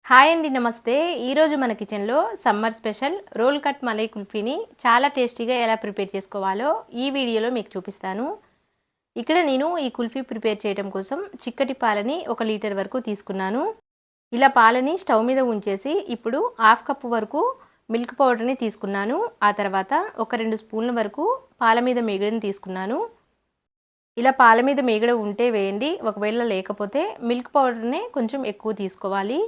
Hi అండి, నమస్తే. ఈరోజు మన కిచెన్లో summer special roll cut malai కుల్ఫీని చాలా టేస్టీగా ఎలా ప్రిపేర్ చేసుకోవాలో ఈ వీడియోలో మీకు చూపిస్తాను. ఇక్కడ నేను ఈ కుల్ఫీ ప్రిపేర్ చేయడం కోసం చిక్కటి పాలని 1 లీటర్ వరకు తీసుకున్నాను. ఇలా పాలని స్టవ్ మీద ఉంచేసి ఇప్పుడు 1/2 కప్పు వరకు మిల్క్ పౌడర్ని తీసుకున్నాను. ఆ తర్వాత ఒక 2 స్పూన్ల వరకు పాల మీద మీగడని తీసుకున్నాను. ఇలా పాల మీద మీగడ ఉంటే వేయండి, ఒకవేళ లేకపోతే మిల్క్ పౌడర్ని కొంచెం ఎక్కువ తీసుకోవాలి.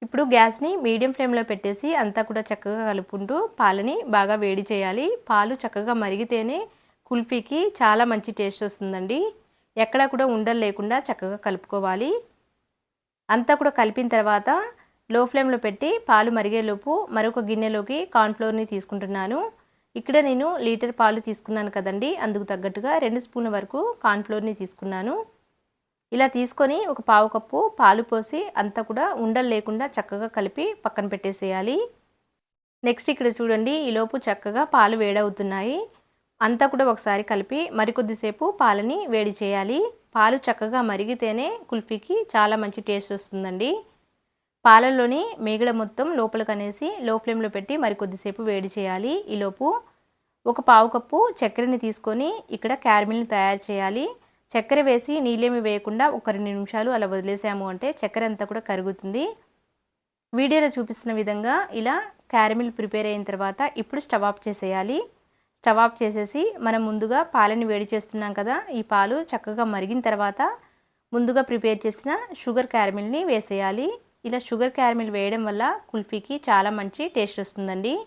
ఇప్పుడు గ్యాస్ని మీడియం ఫ్లేమ్లో పెట్టేసి అంతా కూడా చక్కగా కలుపుకుంటూ పాలని బాగా వేడి చేయాలి. పాలు చక్కగా మరిగితేనే కుల్ఫీకి చాలా మంచి టేస్ట్ వస్తుందండి. ఎక్కడా కూడా ఉండలు లేకుండా చక్కగా కలుపుకోవాలి. అంతా కూడా కలిపిన తర్వాత లో ఫ్లేమ్లో పెట్టి పాలు మరిగేలోపు మరొక గిన్నెలోకి కార్న్ఫ్లోర్ని తీసుకుంటున్నాను. ఇక్కడ నేను లీటర్ పాలు తీసుకున్నాను కదండి, అందుకు తగ్గట్టుగా 2 స్పూన్ల వరకు కార్న్ఫ్లోర్ని తీసుకున్నాను. ఇలా తీసుకొని ఒక 1/2 కప్పు పాలు పోసి అంతా కూడా ఉండలు లేకుండా చక్కగా కలిపి పక్కన పెట్టేసేయాలి. నెక్స్ట్ ఇక్కడ చూడండి, ఈలోపు చక్కగా పాలు వేడవుతున్నాయి. అంతా కూడా ఒకసారి కలిపి మరికొద్దిసేపు పాలని వేడి చేయాలి. పాలు చక్కగా మరిగితేనే కుల్ఫీకి చాలా మంచి టేస్ట్ వస్తుందండి. పాలల్లోని మీగడ మొత్తం లోపలికి అనేసి లో ఫ్లేమ్లో పెట్టి మరికొద్దిసేపు వేడి చేయాలి. ఈలోపు ఒక 1/2 కప్పు చక్కెరని తీసుకొని ఇక్కడ క్యారమిల్ని తయారు చేయాలి. చక్కెర వేసి నీళ్ళేమి వేయకుండా ఒక 2 నిమిషాలు అలా వదిలేసాము అంటే చక్కెర అంతా కూడా కరుగుతుంది. వీడియోలో చూపిస్తున్న విధంగా ఇలా క్యారమిల్ ప్రిపేర్ అయిన తర్వాత ఇప్పుడు స్టవ్ ఆఫ్ చేసేయాలి. స్టవ్ ఆఫ్ చేసేసి మనం ముందుగా పాలని వేడి చేస్తున్నాం కదా, ఈ పాలు చక్కగా మరిగిన తర్వాత ముందుగా ప్రిపేర్ చేసిన షుగర్ క్యారమిల్ని వేసేయాలి. ఇలా షుగర్ క్యారమిల్ వేయడం వల్ల కుల్ఫీకి చాలా మంచి టేస్ట్ వస్తుందండి.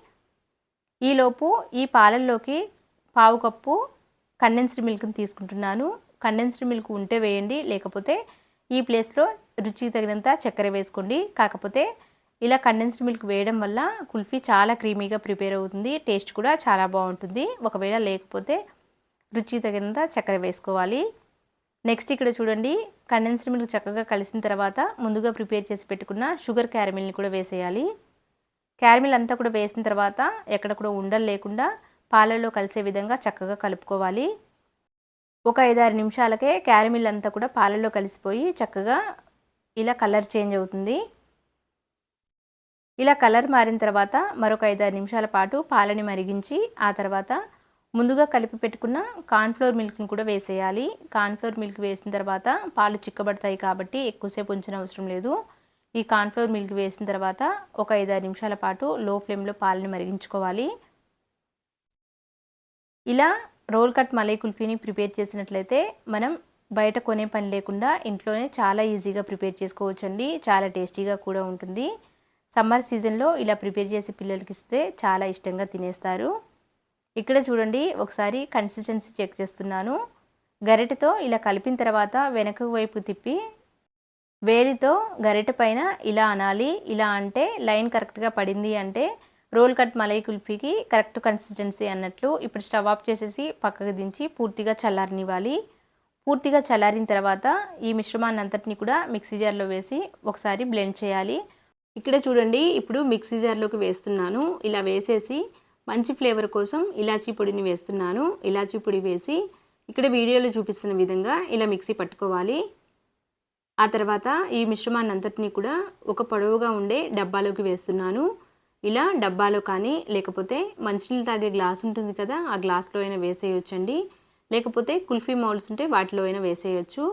ఈలోపు ఈ పాలల్లోకి 1/2 కప్పు కండెన్స్డ్ మిల్క్ని తీసుకుంటున్నాను. కండెన్స్డ్ మిల్క్ ఉంటే వేయండి, లేకపోతే ఈ ప్లేస్లో రుచికి తగినంత చక్కెర వేసుకోండి. కాకపోతే ఇలా కండెన్స్డ్ మిల్క్ వేయడం వల్ల కుల్ఫీ చాలా క్రీమీగా ప్రిపేర్ అవుతుంది, టేస్ట్ కూడా చాలా బాగుంటుంది. ఒకవేళ లేకపోతే రుచికి తగినంత చక్కెర వేసుకోవాలి. నెక్స్ట్ ఇక్కడ చూడండి, కండెన్స్డ్ మిల్క్ చక్కగా కలిసిన తర్వాత ముందుగా ప్రిపేర్ చేసి పెట్టుకున్న షుగర్ క్యారమిల్ని కూడా వేసేయాలి. క్యారమిల్ అంతా కూడా వేసిన తర్వాత ఎక్కడ కూడా ఉండలు లేకుండా పాలల్లో కలిసే విధంగా చక్కగా కలుపుకోవాలి. ఒక 5-6 నిమిషాలకే క్యారమిల్ అంతా కూడా పాలల్లో కలిసిపోయి చక్కగా ఇలా కలర్ చేంజ్ అవుతుంది. ఇలా కలర్ మారిన తర్వాత మరొక 5-6 నిమిషాల పాటు పాలని మరిగించి ఆ తర్వాత ముందుగా కలిపి పెట్టుకున్న కార్న్ఫ్లోర్ మిల్క్ని కూడా వేసేయాలి. కార్న్ఫ్లోర్ మిల్క్ వేసిన తర్వాత పాలు చిక్కబడతాయి కాబట్టి ఎక్కువసేపు ఉంచిన అవసరం లేదు. ఈ కార్న్ఫ్లోర్ మిల్క్ వేసిన తర్వాత ఒక 5-6 నిమిషాల పాటు లో ఫ్లేమ్లో పాలని మరిగించుకోవాలి. ఇలా రోల్ కట్ మలై కుల్ఫీని ప్రిపేర్ చేసినట్లయితే మనం బయట కొనే పని లేకుండా ఇంట్లోనే చాలా ఈజీగా ప్రిపేర్ చేసుకోవచ్చండి. చాలా టేస్టీగా కూడా ఉంటుంది. సమ్మర్ సీజన్లో ఇలా ప్రిపేర్ చేసి పిల్లలకి ఇస్తే చాలా ఇష్టంగా తినేస్తారు. ఇక్కడ చూడండి, ఒకసారి కన్సిస్టెన్సీ చెక్ చేస్తున్నాను. గరిటెతో ఇలా కలిపిన తర్వాత వెనక వైపు తిప్పి వేలితో గరిటె పైన ఇలా అనాలి. ఇలా అంటే లైన్ కరెక్ట్గా పడింది అంటే రోల్ కట్ మలై కుల్ఫీకి కరెక్ట్ కన్సిస్టెన్సీ అన్నట్లు. ఇప్పుడు స్టవ్ ఆఫ్ చేసేసి పక్కకు దించి పూర్తిగా చల్లారనివ్వాలి. పూర్తిగా చల్లారిన తర్వాత ఈ మిశ్రమాన్ని అంతటిని కూడా మిక్సీ జార్లో వేసి ఒకసారి బ్లెండ్ చేయాలి. ఇక్కడ చూడండి, ఇప్పుడు మిక్సీ జార్లోకి వేస్తున్నాను. ఇలా వేసేసి మంచి ఫ్లేవర్ కోసం ఇలాచీ పొడిని వేస్తున్నాను. ఇలాచీ పొడి వేసి ఇక్కడ వీడియోలో చూపిస్తున్న విధంగా ఇలా మిక్సీ పట్టుకోవాలి. ఆ తర్వాత ఈ మిశ్రమాన్ని అంతటిని కూడా ఒక పొడవుగా ఉండే డబ్బాలోకి వేస్తున్నాను. ఇలా డబ్బాలో కానీ లేకపోతే మంచినీళ్ళు తాగే గ్లాస్ ఉంటుంది కదా, ఆ గ్లాస్లో అయినా వేసేయొచ్చండి. లేకపోతే కుల్ఫీ మౌల్డ్స్ ఉంటే వాటిలో అయినా వేసేయచ్చు.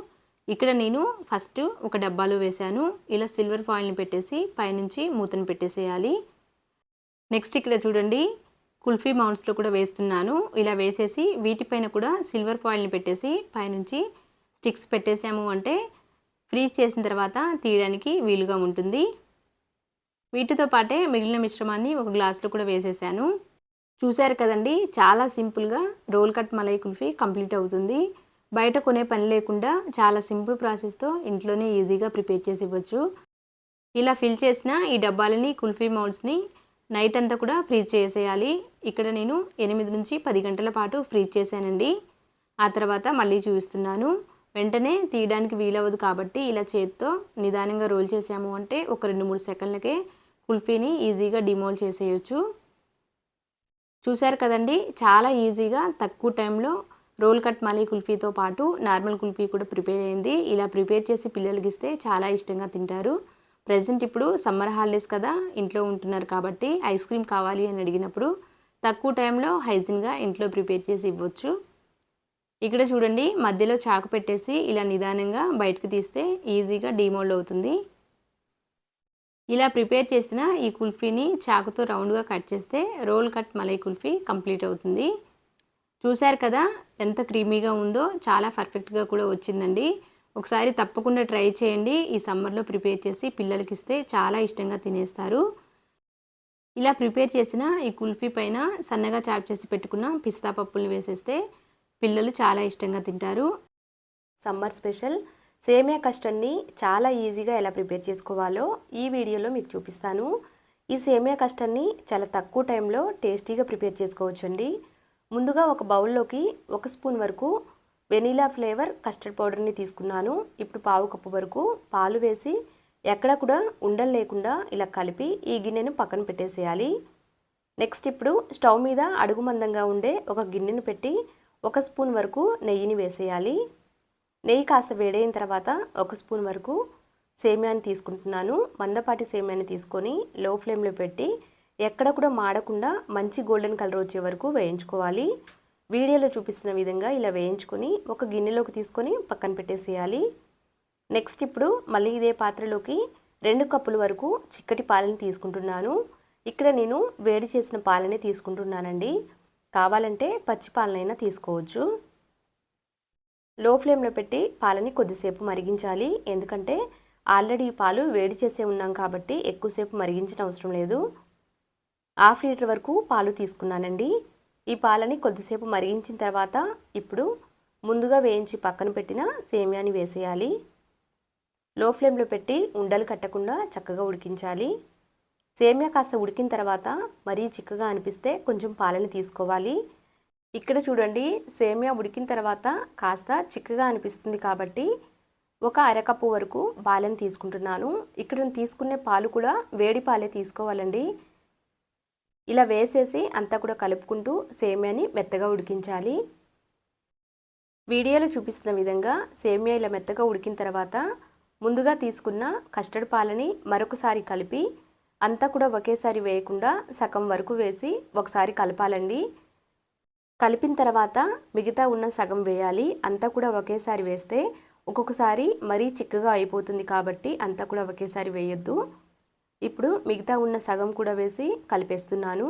ఇక్కడ నేను ఫస్ట్ ఒక డబ్బాలో వేశాను. ఇలా సిల్వర్ ఫాయిల్ని పెట్టేసి పైనుంచి మూతను పెట్టేసేయాలి. నెక్స్ట్ ఇక్కడ చూడండి, కుల్ఫీ మౌల్డ్స్లో కూడా వేస్తున్నాను. ఇలా వేసేసి వీటిపైన కూడా సిల్వర్ ఫాయిల్ని పెట్టేసి పైనుంచి స్టిక్స్ పెట్టేసాము అంటే ఫ్రీజ్ చేసిన తర్వాత తీయడానికి వీలుగా ఉంటుంది. వీటితో పాటే మిగిలిన మిశ్రమాన్ని ఒక గ్లాసులో కూడా వేసేసాను. చూశారు కదండి, చాలా సింపుల్గా roll cut malai kulfi complete అవుతుంది. బయట కొనే పని లేకుండా చాలా సింపుల్ ప్రాసెస్తో ఇంట్లోనే ఈజీగా ప్రిపేర్ చేసి ఇవ్వచ్చు. ఇలా ఫిల్ చేసిన ఈ డబ్బాలని కుల్ఫీ మౌల్డ్స్ని నైట్ అంతా కూడా ఫ్రీజ్ చేసేయాలి. ఇక్కడ నేను 8 నుంచి 10 గంటల పాటు ఫ్రీజ్ చేశానండి. ఆ తర్వాత మళ్ళీ చూపిస్తున్నాను. వెంటనే తీయడానికి వీలవ్వదు కాబట్టి ఇలా చేతితో నిదానంగా రోల్ చేసాము అంటే ఒక 2-3 సెకండ్లకే కుల్ఫీని ఈజీగా డిమోల్ చేసేయచ్చు. చూశారు కదండి, చాలా ఈజీగా తక్కువ టైంలో రోల్ కట్ మలై కుల్ఫీతో పాటు నార్మల్ కుల్ఫీ కూడా ప్రిపేర్ అయింది. ఇలా ప్రిపేర్ చేసి పిల్లలకి ఇస్తే చాలా ఇష్టంగా తింటారు. ప్రెజెంట్ ఇప్పుడు సమ్మర్ హాలిడేస్ కదా, ఇంట్లో ఉంటున్నారు కాబట్టి ఐస్ క్రీమ్ కావాలి అని అడిగినప్పుడు తక్కువ టైంలో హైజీన్గా ఇంట్లో ప్రిపేర్ చేసి ఇవ్వచ్చు. ఇక్కడ చూడండి, మధ్యలో చాకు పెట్టేసి ఇలా నిదానంగా బయటకు తీస్తే ఈజీగా డీమోల్డ్ అవుతుంది. ఇలా ప్రిపేర్ చేసిన ఈ కుల్ఫీని చాకుతో రౌండ్గా కట్ చేస్తే roll cut malai kulfi complete అవుతుంది. చూశారు కదా ఎంత క్రీమీగా ఉందో, చాలా పర్ఫెక్ట్గా కూడా వచ్చిందండి. ఒకసారి తప్పకుండా ట్రై చేయండి. ఈ సమ్మర్లో ప్రిపేర్ చేసి పిల్లలకి ఇస్తే చాలా ఇష్టంగా తినేస్తారు. ఇలా ప్రిపేర్ చేసిన ఈ కుల్ఫీ పైన సన్నగా చాప్ చేసి పెట్టుకున్న పిస్తా పప్పుల్ని వేసేస్తే పిల్లలు చాలా ఇష్టంగా తింటారు. సమ్మర్ స్పెషల్ సేమియా కస్టర్డ్ని చాలా ఈజీగా ఎలా ప్రిపేర్ చేసుకోవాలో ఈ వీడియోలో మీకు చూపిస్తాను. ఈ సేమియా కస్టర్డ్ని చాలా తక్కువ టైంలో టేస్టీగా ప్రిపేర్ చేసుకోవచ్చండి. ముందుగా ఒక బౌల్లోకి 1 స్పూన్ వరకు వెనీలా ఫ్లేవర్ కస్టర్డ్ పౌడర్ని తీసుకున్నాను. ఇప్పుడు పావు కప్పు వరకు పాలు వేసి ఎక్కడ కూడా ఉండలు లేకుండా ఇలా కలిపి ఈ గిన్నెను పక్కన పెట్టేసేయాలి. నెక్స్ట్ ఇప్పుడు స్టవ్ మీద అడుగు మందంగా ఉండే ఒక గిన్నెను పెట్టి 1 స్పూన్ వరకు నెయ్యిని వేసేయాలి. నెయ్యి కాస్త వేడైన తర్వాత 1 స్పూన్ వరకు సేమియాని తీసుకుంటున్నాను. మందపాటి సేమియాని తీసుకొని లో ఫ్లేమ్లో పెట్టి ఎక్కడ కూడా మాడకుండా మంచి గోల్డెన్ కలర్ వచ్చే వరకు వేయించుకోవాలి. వీడియోలో చూపిస్తున్న విధంగా ఇలా వేయించుకొని ఒక గిన్నెలోకి తీసుకొని పక్కన పెట్టేసేయాలి. నెక్స్ట్ ఇప్పుడు మళ్ళీ ఇదే పాత్రలోకి 2 కప్పుల వరకు చిక్కటి పాలని తీసుకుంటున్నాను. ఇక్కడ నేను వేడి చేసిన పాలనే తీసుకుంటున్నానండి. కావాలంటే పచ్చి పాలనైనా తీసుకోవచ్చు. లో ఫ్లేమ్లో పెట్టి పాలని కొద్దిసేపు మరిగించాలి. ఎందుకంటే ఆల్రెడీ ఈ పాలు వేడి చేసే ఉన్నాం కాబట్టి ఎక్కువసేపు మరిగించిన అవసరం లేదు. 1/2 లీటర్ వరకు పాలు తీసుకున్నానండి. ఈ పాలని కొద్దిసేపు మరిగించిన తర్వాత ఇప్పుడు ముందుగా వేయించి పక్కన పెట్టిన సేమియాని వేసేయాలి. లో ఫ్లేమ్లో పెట్టి ఉండలు కట్టకుండా చక్కగా ఉడికించాలి. సేమియా కాస్త ఉడికిన తర్వాత మరీ చిక్కగా అనిపిస్తే కొంచెం పాలని తీసుకోవాలి. ఇక్కడ చూడండి, సేమియా ఉడికిన తర్వాత కాస్త చిక్కగా అనిపిస్తుంది కాబట్టి ఒక అరకప్పు వరకు పాలను తీసుకుంటున్నాను. ఇక్కడ నేను తీసుకునే పాలు కూడా వేడి పాలే తీసుకోవాలండి. ఇలా వేసేసి అంతా కూడా కలుపుకుంటూ సేమియాని మెత్తగా ఉడికించాలి. వీడియోలో చూపిస్తున్న విధంగా సేమియా ఇలా మెత్తగా ఉడికిన తర్వాత ముందుగా తీసుకున్న కస్టర్డ్ పాలని మరొకసారి కలిపి అంతా కూడా ఒకేసారి వేయకుండా సగం వరకు వేసి ఒకసారి కలపాలండి. కలిపిన తర్వాత మిగతా ఉన్న సగం వేయాలి. అంతా కూడా ఒకేసారి వేస్తే ఒక్కొక్కసారి మరీ చిక్కగా అయిపోతుంది కాబట్టి అంతా కూడా ఒకేసారి వేయొద్దు. ఇప్పుడు మిగతా ఉన్న సగం కూడా వేసి కలిపేస్తున్నాను.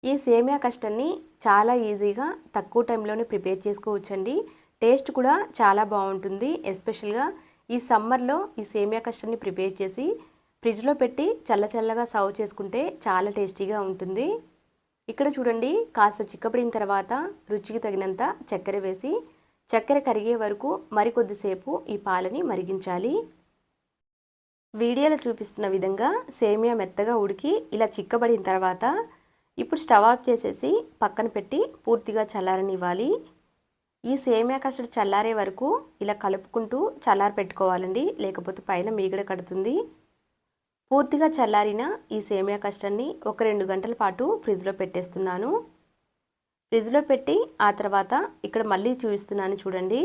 ఈ సేమియా కస్టర్డ్ని చాలా ఈజీగా తక్కువ టైంలోనే ప్రిపేర్ చేసుకోవచ్చండి. టేస్ట్ కూడా చాలా బాగుంటుంది. ఎస్పెషల్గా ఈ సమ్మర్లో ఈ సేమియా కస్టర్డ్ని ప్రిపేర్ చేసి ఫ్రిడ్జ్లో పెట్టి చల్లగా సర్వ్ చేసుకుంటే చాలా టేస్టీగా ఉంటుంది. ఇక్కడ చూడండి, కాస్త చిక్కబడిన తర్వాత రుచికి తగినంత చక్కెర వేసి చక్కెర కరిగే వరకు మరికొద్దిసేపు ఈ పాలని మరిగించాలి. వీడియోలో చూపిస్తున్న విధంగా సేమియా మెత్తగా ఉడికి ఇలా చిక్కబడిన తర్వాత ఇప్పుడు స్టవ్ ఆఫ్ చేసేసి పక్కన పెట్టి పూర్తిగా చల్లారనివ్వాలి. ఈ సేమియా కస్టర్డ్ చల్లారే వరకు ఇలా కలుపుకుంటూ చల్లారి పెట్టుకోవాలండి, లేకపోతే పైన మీగడ కడుతుంది. పూర్తిగా చల్లారిన ఈ సేమియా కస్టర్డ్ని ఒక 2 గంటల పాటు ఫ్రిడ్జ్లో పెట్టేస్తున్నాను. ఫ్రిడ్జ్లో పెట్టి ఆ తర్వాత ఇక్కడ మళ్ళీ చూపిస్తున్నాను చూడండి.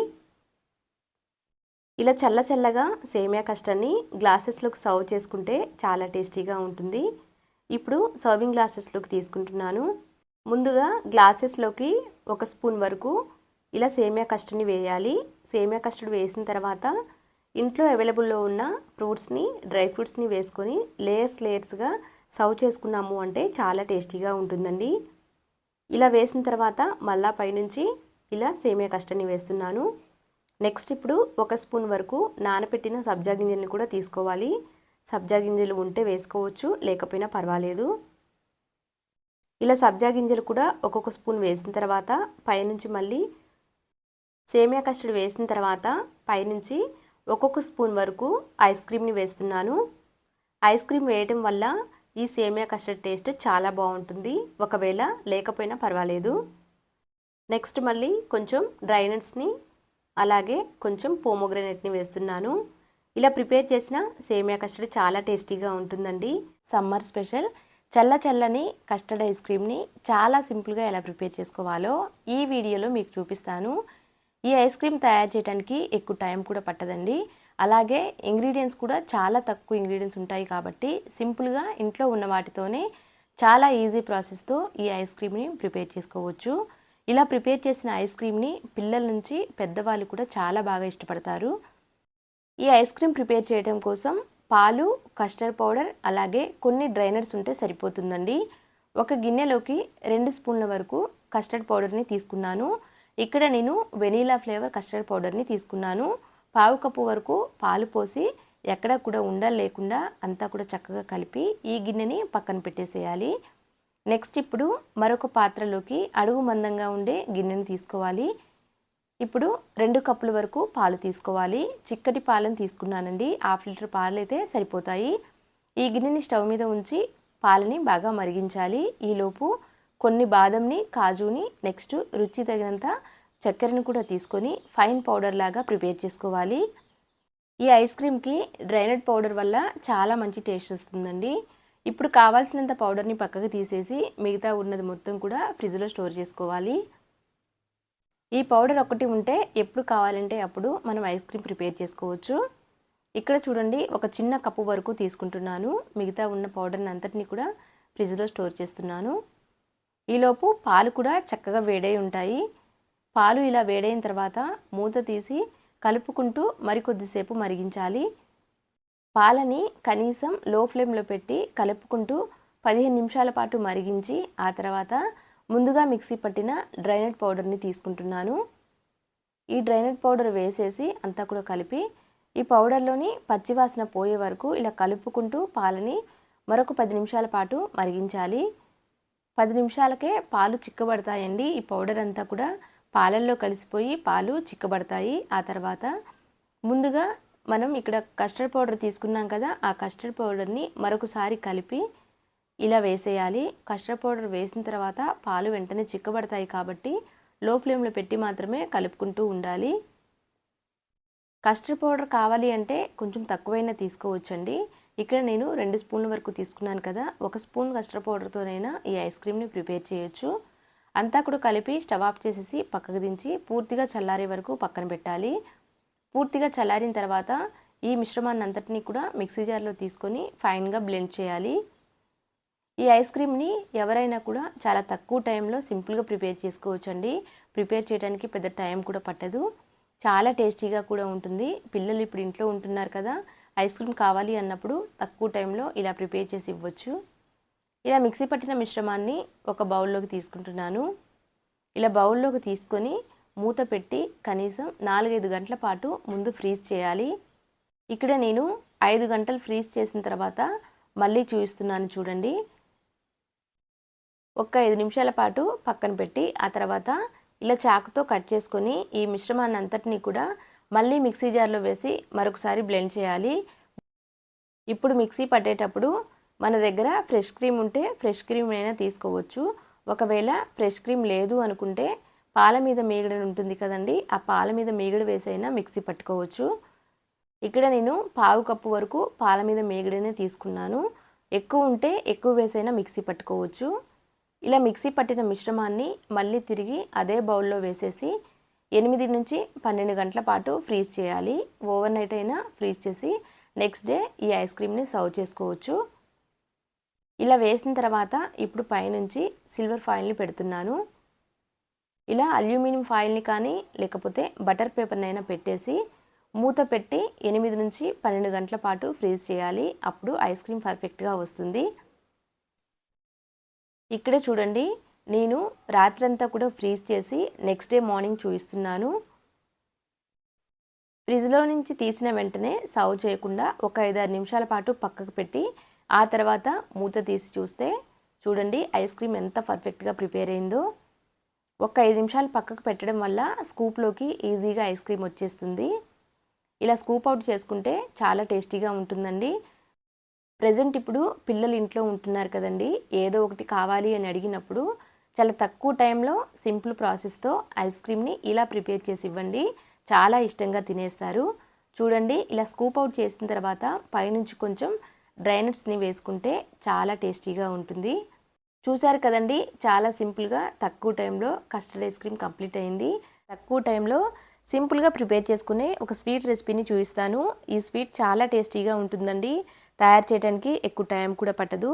ఇలా చల్లగా సేమియా కస్టర్డ్ని గ్లాసెస్లోకి సర్వ్ చేసుకుంటే చాలా టేస్టీగా ఉంటుంది. ఇప్పుడు సర్వింగ్ గ్లాసెస్లోకి తీసుకుంటున్నాను. ముందుగా గ్లాసెస్లోకి 1 స్పూన్ వరకు ఇలా సేమియా కస్టర్డ్ని వేయాలి. సేమియా కస్టర్డ్ వేసిన తర్వాత ఇంట్లో అవైలబుల్లో ఉన్న ఫ్రూట్స్ని, డ్రై ఫ్రూట్స్ని వేసుకొని లేయర్స్గా సర్వ్ చేసుకున్నాము అంటే చాలా టేస్టీగా ఉంటుందండి. ఇలా వేసిన తర్వాత మళ్ళా పైనుంచి ఇలా సేమియా కస్టర్డ్ని వేస్తున్నాను. నెక్స్ట్ ఇప్పుడు 1 స్పూన్ వరకు నానబెట్టిన సబ్జా గింజల్ని కూడా తీసుకోవాలి. సబ్జా గింజలు ఉంటే వేసుకోవచ్చు, లేకపోయినా పర్వాలేదు. ఇలా సబ్జా గింజలు కూడా ఒక్కొక్క స్పూన్ వేసిన తర్వాత పైనుంచి మళ్ళీ సేమియా కస్టర్డ్ వేసిన తర్వాత పైనుంచి ఒక్కొక్క స్పూన్ వరకు ఐస్ క్రీమ్ని వేస్తున్నాను. ఐస్ క్రీమ్ వేయడం వల్ల ఈ సేమియా కస్టర్డ్ టేస్ట్ చాలా బాగుంటుంది. ఒకవేళ లేకపోయినా పర్వాలేదు. నెక్స్ట్ మళ్ళీ కొంచెం డ్రై నట్స్ని అలాగే కొంచెం పోమోగ్రానైట్ని వేస్తున్నాను. ఇలా ప్రిపేర్ చేసిన సేమియా కస్టర్డ్ చాలా టేస్టీగా ఉంటుందండి. సమ్మర్ స్పెషల్ చల్లని కస్టర్డ్ ఐస్ క్రీమ్ని చాలా సింపుల్గా ఎలా ప్రిపేర్ చేసుకోవాలో ఈ వీడియోలో మీకు చూపిస్తాను. ఈ ఐస్ క్రీమ్ తయారు చేయడానికి ఎక్కువ టైం కూడా పట్టదండి. అలాగే ఇంగ్రీడియంట్స్ కూడా చాలా తక్కువ ఇంగ్రీడియంట్స్ ఉంటాయి కాబట్టి సింపుల్గా ఇంట్లో ఉన్న వాటితోనే చాలా ఈజీ ప్రాసెస్తో ఈ ఐస్ క్రీమ్ని ప్రిపేర్ చేసుకోవచ్చు. ఇలా ప్రిపేర్ చేసిన ఐస్ క్రీమ్ని పిల్లల నుంచి పెద్దవాళ్ళు కూడా చాలా బాగా ఇష్టపడతారు. ఈ ఐస్ క్రీమ్ ప్రిపేర్ చేయడం కోసం పాలు, కస్టర్డ్ పౌడర్ అలాగే కొన్ని డ్రై నట్స్ ఉంటే సరిపోతుందండి. ఒక గిన్నెలోకి 2 స్పూన్ల వరకు కస్టర్డ్ పౌడర్ని తీసుకున్నాను. ఇక్కడ నేను వెనీలా ఫ్లేవర్ కస్టర్డ్ పౌడర్ని తీసుకున్నాను. పావు కప్పు వరకు పాలు పోసి ఎక్కడ కూడా ఉండలు లేకుండా అంతా కూడా చక్కగా కలిపి ఈ గిన్నెని పక్కన పెట్టేసేయాలి. నెక్స్ట్ ఇప్పుడు మరొక పాత్రలోకి అడుగు మందంగా ఉండే గిన్నెని తీసుకోవాలి. ఇప్పుడు 2 కప్పుల వరకు పాలు తీసుకోవాలి. చిక్కటి పాలను తీసుకున్నానండి. 1/2 లీటర్ పాలు అయితే సరిపోతాయి. ఈ గిన్నెని స్టవ్ మీద ఉంచి పాలని బాగా మరిగించాలి. ఈలోపు కొన్ని బాదంని, కాజుని, నెక్స్ట్ రుచి తగినంత చక్కెరను కూడా తీసుకొని ఫైన్ పౌడర్ లాగా ప్రిపేర్ చేసుకోవాలి. ఈ ఐస్ క్రీమ్కి డ్రై నట్ పౌడర్ వల్ల చాలా మంచి టేస్ట్ వస్తుందండి. ఇప్పుడు కావాల్సినంత పౌడర్ని పక్కకు తీసేసి మిగతా ఉన్నది మొత్తం కూడా ఫ్రిడ్జ్లో స్టోర్ చేసుకోవాలి. ఈ పౌడర్ ఒకటి ఉంటే ఎప్పుడు కావాలంటే అప్పుడు మనం ఐస్ క్రీమ్ ప్రిపేర్ చేసుకోవచ్చు. ఇక్కడ చూడండి, ఒక చిన్న కప్పు వరకు తీసుకుంటున్నాను. మిగతా ఉన్న పౌడర్ని అంతటిని కూడా ఫ్రిడ్జ్లో స్టోర్ చేస్తున్నాను. ఈలోపు పాలు కూడా చక్కగా వేడై ఉంటాయి. పాలు ఇలా వేడైన తర్వాత మూత తీసి కలుపుకుంటూ మరికొద్దిసేపు మరిగించాలి. పాలని కనీసం లో ఫ్లేమ్లో పెట్టి కలుపుకుంటూ 15 నిమిషాల పాటు మరిగించి ఆ తర్వాత ముందుగా మిక్సీ పట్టిన డ్రై నట్ పౌడర్ని తీసుకుంటున్నాను. ఈ డ్రై నట్ పౌడర్ వేసేసి అంతా కూడా కలిపి ఈ పౌడర్లోని పచ్చివాసన పోయే వరకు ఇలా కలుపుకుంటూ పాలని మరొక 10 నిమిషాల పాటు మరిగించాలి. 10 నిమిషాలకే పాలు చిక్కబడతాయండి. ఈ పౌడర్ అంతా కూడా పాలల్లో కలిసిపోయి పాలు చిక్కబడతాయి. ఆ తర్వాత ముందుగా మనం ఇక్కడ కస్టర్డ్ పౌడర్ తీసుకున్నాం కదా, ఆ కస్టర్డ్ పౌడర్ని మరొకసారి కలిపి ఇలా వేసేయాలి. కస్టర్డ్ పౌడర్ వేసిన తర్వాత పాలు వెంటనే చిక్కబడతాయి కాబట్టి లో ఫ్లేమ్లో పెట్టి మాత్రమే కలుపుకుంటూ ఉండాలి. కస్టర్డ్ పౌడర్ కావాలి అంటే కొంచెం తక్కువైనా తీసుకోవచ్చండి. ఇక్కడ నేను 2 స్పూన్ల వరకు తీసుకున్నాను కదా, 1 స్పూన్ కస్టర్డ్ పౌడర్తోనైనా ఈ ఐస్ క్రీమ్ని ప్రిపేర్ చేయొచ్చు. అంతా కూడా కలిపి స్టవ్ ఆఫ్ చేసేసి పక్కకు దించి పూర్తిగా చల్లారే వరకు పక్కన పెట్టాలి. పూర్తిగా చల్లారిన తర్వాత ఈ మిశ్రమాన్ని అంతటినీ కూడా మిక్సీ జార్లో తీసుకొని ఫైన్గా బ్లెండ్ చేయాలి. ఈ ఐస్ క్రీమ్ని ఎవరైనా కూడా చాలా తక్కువ టైంలో సింపుల్గా ప్రిపేర్ చేసుకోవచ్చండి. ప్రిపేర్ చేయడానికి పెద్ద టైం కూడా పట్టదు. చాలా టేస్టీగా కూడా ఉంటుంది. పిల్లలు ఇప్పుడు ఇంట్లో ఉంటున్నారు కదా, ఐస్ క్రీమ్ కావాలి అన్నప్పుడు తక్కువ టైంలో ఇలా ప్రిపేర్ చేసి ఇవ్వచ్చు. ఇలా మిక్సీ పట్టిన మిశ్రమాన్ని ఒక బౌల్లోకి తీసుకుంటున్నాను. ఇలా బౌల్లోకి తీసుకొని మూత పెట్టి కనీసం 4-5 గంటల పాటు ముందు ఫ్రీజ్ చేయాలి. ఇక్కడ నేను 5 గంటలు ఫ్రీజ్ చేసిన తర్వాత మళ్ళీ చూపిస్తున్నాను చూడండి. ఒక 5 నిమిషాల పాటు పక్కన పెట్టి ఆ తర్వాత ఇలా చాకుతో కట్ చేసుకొని ఈ మిశ్రమాన్ని అంతటినీ కూడా మళ్ళీ మిక్సీ జార్లో వేసి మరొకసారి బ్లెండ్ చేయాలి. ఇప్పుడు మిక్సీ పట్టేటప్పుడు మన దగ్గర ఫ్రెష్ క్రీమ్ ఉంటే ఫ్రెష్ క్రీమ్ అయినా తీసుకోవచ్చు. ఒకవేళ ఫ్రెష్ క్రీమ్ లేదు అనుకుంటే పాల మీద మీగడ ఉంటుంది కదండి, ఆ పాల మీద మీగడ వేసైనా మిక్సీ పట్టుకోవచ్చు. ఇక్కడ నేను పావు కప్పు వరకు పాల మీద మీగడనే తీసుకున్నాను. ఎక్కువ ఉంటే ఎక్కువ వేసైనా మిక్సీ పట్టుకోవచ్చు. ఇలా మిక్సీ పట్టిన మిశ్రమాన్ని మళ్ళీ తిరిగి అదే బౌల్లో వేసేసి 8 నుంచి 12 గంటల పాటు ఫ్రీజ్ చేయాలి. ఓవర్ నైట్ అయినా ఫ్రీజ్ చేసి నెక్స్ట్ డే ఈ ఐస్ క్రీమ్ని సర్వ్ చేసుకోవచ్చు. ఇలా వేసిన తర్వాత ఇప్పుడు పైనుంచి సిల్వర్ ఫాయిల్ని పెడుతున్నాను. ఇలా అల్యూమినియం ఫాయిల్ని కానీ లేకపోతే బటర్ పేపర్నైనా పెట్టేసి మూత పెట్టి 8 నుంచి 12 గంటల పాటు ఫ్రీజ్ చేయాలి. అప్పుడు ఐస్ క్రీమ్ పర్ఫెక్ట్గా వస్తుంది. ఇక్కడే చూడండి, నేను రాత్రంతా కూడా ఫ్రీజ్ చేసి నెక్స్ట్ డే మార్నింగ్ చూపిస్తున్నాను. ఫ్రిడ్జ్లో నుంచి తీసిన వెంటనే సర్వ్ చేయకుండా ఒక 5-6 నిమిషాల పాటు పక్కకు పెట్టి ఆ తర్వాత మూత తీసి చూస్తే చూడండి ఐస్ క్రీమ్ ఎంత పర్ఫెక్ట్గా ప్రిపేర్ అయిందో. ఒక 5 నిమిషాలు పక్కకు పెట్టడం వల్ల స్కూప్లోకి ఈజీగా ఐస్ క్రీమ్ వచ్చేస్తుంది. ఇలా స్కూప్ అవుట్ చేసుకుంటే చాలా టేస్టీగా ఉంటుందండి. ప్రజెంట్ ఇప్పుడు పిల్లలు ఇంట్లో ఉంటున్నారు కదండి, ఏదో ఒకటి కావాలి అని అడిగినప్పుడు చాలా తక్కువ టైంలో సింపుల్ ప్రాసెస్తో ఐస్ క్రీమ్ని ఇలా ప్రిపేర్ చేసి ఇవ్వండి, చాలా ఇష్టంగా తినేస్తారు. చూడండి, ఇలా స్కూప్ అవుట్ చేసిన తర్వాత పైనుంచి కొంచెం డ్రై నట్స్ని వేసుకుంటే చాలా టేస్టీగా ఉంటుంది. చూసారు కదండి, చాలా సింపుల్గా తక్కువ టైంలో కస్టర్డ్ ఐస్ క్రీమ్ కంప్లీట్ అయింది. తక్కువ టైంలో సింపుల్గా ప్రిపేర్ చేసుకునే ఒక స్వీట్ రెసిపీని చూపిస్తాను. ఈ స్వీట్ చాలా టేస్టీగా ఉంటుందండి. తయారు చేయడానికి ఎక్కువ టైం కూడా పట్టదు.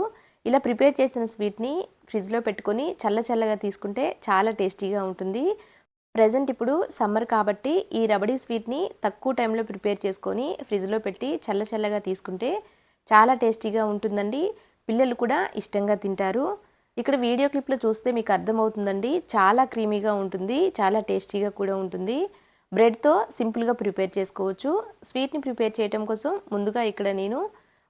ఇలా ప్రిపేర్ చేసిన స్వీట్ని ఫ్రిడ్జ్లో పెట్టుకొని చల్లగా తీసుకుంటే చాలా టేస్టీగా ఉంటుంది. ప్రెజెంట్ ఇప్పుడు సమ్మర్ కాబట్టి ఈ రబడీ స్వీట్ని తక్కువ టైంలో ప్రిపేర్ చేసుకొని ఫ్రిడ్జ్లో పెట్టి చల్లగా తీసుకుంటే చాలా టేస్టీగా ఉంటుందండి. పిల్లలు కూడా ఇష్టంగా తింటారు. ఇక్కడ వీడియో క్లిప్లో చూస్తే మీకు అర్థమవుతుందండి. చాలా క్రీమీగా ఉంటుంది, చాలా టేస్టీగా కూడా ఉంటుంది. బ్రెడ్తో సింపుల్గా ప్రిపేర్ చేసుకోవచ్చు. స్వీట్ని ప్రిపేర్ చేయడం కోసం ముందుగా ఇక్కడ నేను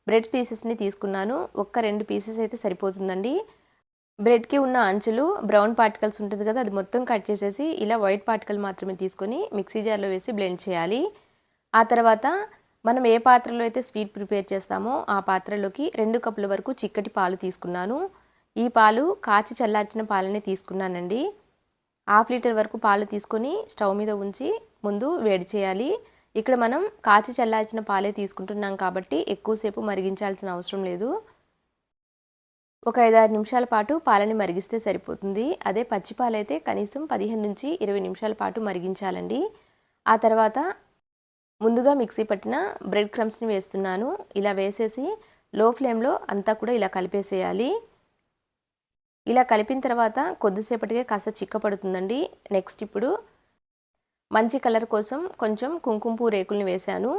బ్రెడ్ పీసెస్ని తీసుకున్నాను. 1-2 పీసెస్ అయితే సరిపోతుందండి. బ్రెడ్కి ఉన్న అంచులు బ్రౌన్ పార్టికల్స్ ఉంటుంది కదా, అది మొత్తం కట్ చేసేసి ఇలా వైట్ పార్టికల్ మాత్రమే తీసుకొని మిక్సీ జార్లో వేసి బ్లెండ్ చేయాలి. ఆ తర్వాత మనం ఏ పాత్రలో అయితే స్వీట్ ప్రిపేర్ చేస్తామో ఆ పాత్రలోకి 2 కప్పుల వరకు చిక్కటి పాలు తీసుకున్నాను. ఈ పాలు కాచి చల్లార్చిన పాలనే తీసుకున్నానండి. 1/2 లీటర్ వరకు పాలు తీసుకొని స్టవ్ మీద ఉంచి ముందు వేడి చేయాలి. ఇక్కడ మనం కాచి చల్లార్చిన పాలే తీసుకుంటున్నాం కాబట్టి ఎక్కువసేపు మరిగించాల్సిన అవసరం లేదు. ఒక 5-6 నిమిషాల పాటు పాలని మరిగిస్తే సరిపోతుంది. అదే పచ్చి పాలైతే కనీసం 15-20 నిమిషాల పాటు మరిగించాలండి. ఆ తర్వాత ముందుగా మిక్సీ పట్టిన బ్రెడ్ క్రమ్స్ని వేస్తున్నాను. ఇలా వేసేసి లో ఫ్లేమ్లో అంతా కూడా ఇలా కలిపేసేయాలి. ఇలా కలిపిన తర్వాత కొద్దిసేపటికే కాస్త చిక్కపడుతుందండి. నెక్స్ట్ ఇప్పుడు మంచి కలర్ కోసం కొంచెం కుంకుమ పువ్వు రేకుల్ని వేశాను.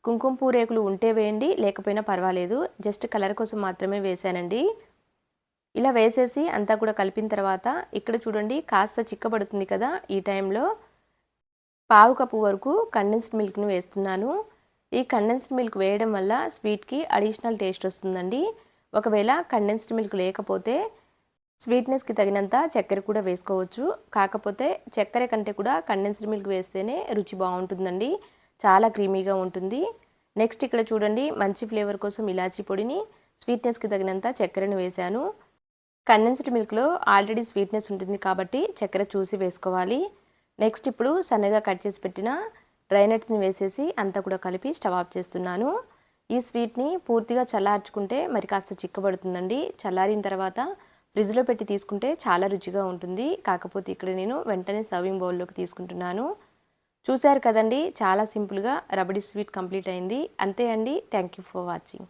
కుంకుమ పువ్వు రేకులు ఉంటే వేయండి, లేకపోయినా పర్వాలేదు. జస్ట్ కలర్ కోసం మాత్రమే వేశానండి. ఇలా వేసేసి అంతా కూడా కలిపిన తర్వాత ఇక్కడ చూడండి కాస్త చిక్కబడుతుంది కదా, ఈ టైంలో 1/2 కప్పు వరకు కండెన్స్డ్ మిల్క్ని వేస్తున్నాను. ఈ కండెన్స్డ్ మిల్క్ వేయడం వల్ల స్వీట్కి అడిషనల్ టేస్ట్ వస్తుందండి. ఒకవేళ కండెన్స్డ్ మిల్క్ లేకపోతే స్వీట్నెస్కి తగినంత చక్కెర కూడా వేసుకోవచ్చు. కాకపోతే చక్కెర కంటే కూడా కండెన్స్డ్ మిల్క్ వేస్తేనే రుచి బాగుంటుందండి. చాలా క్రీమీగా ఉంటుంది. నెక్స్ట్ ఇక్కడ చూడండి మంచి ఫ్లేవర్ కోసం ఇలాచీ పొడిని, స్వీట్నెస్కి తగినంత చక్కెరను వేశాను. కండెన్స్డ్ మిల్క్లో ఆల్రెడీ స్వీట్నెస్ ఉంటుంది కాబట్టి చక్కెర చూసి వేసుకోవాలి. నెక్స్ట్ ఇప్పుడు సన్నగా కట్ చేసి పెట్టిన డ్రై నట్స్ని వేసేసి అంతా కూడా కలిపి స్టవ్ ఆఫ్ చేస్తున్నాను. ఈ స్వీట్ని పూర్తిగా చల్లార్చుకుంటే మరి కాస్త చిక్కబడుతుందండి. చల్లారిన తర్వాత ఫ్రిడ్జ్లో పెట్టి తీసుకుంటే చాలా రుచిగా ఉంటుంది. కాకపోతే ఇక్కడ నేను వెంటనే సర్వింగ్ బౌల్లోకి తీసుకుంటున్నాను. చూశారు కదండి, చాలా సింపుల్గా రబడీ స్వీట్ కంప్లీట్ అయింది. అంతే అండి. Thank you for watching.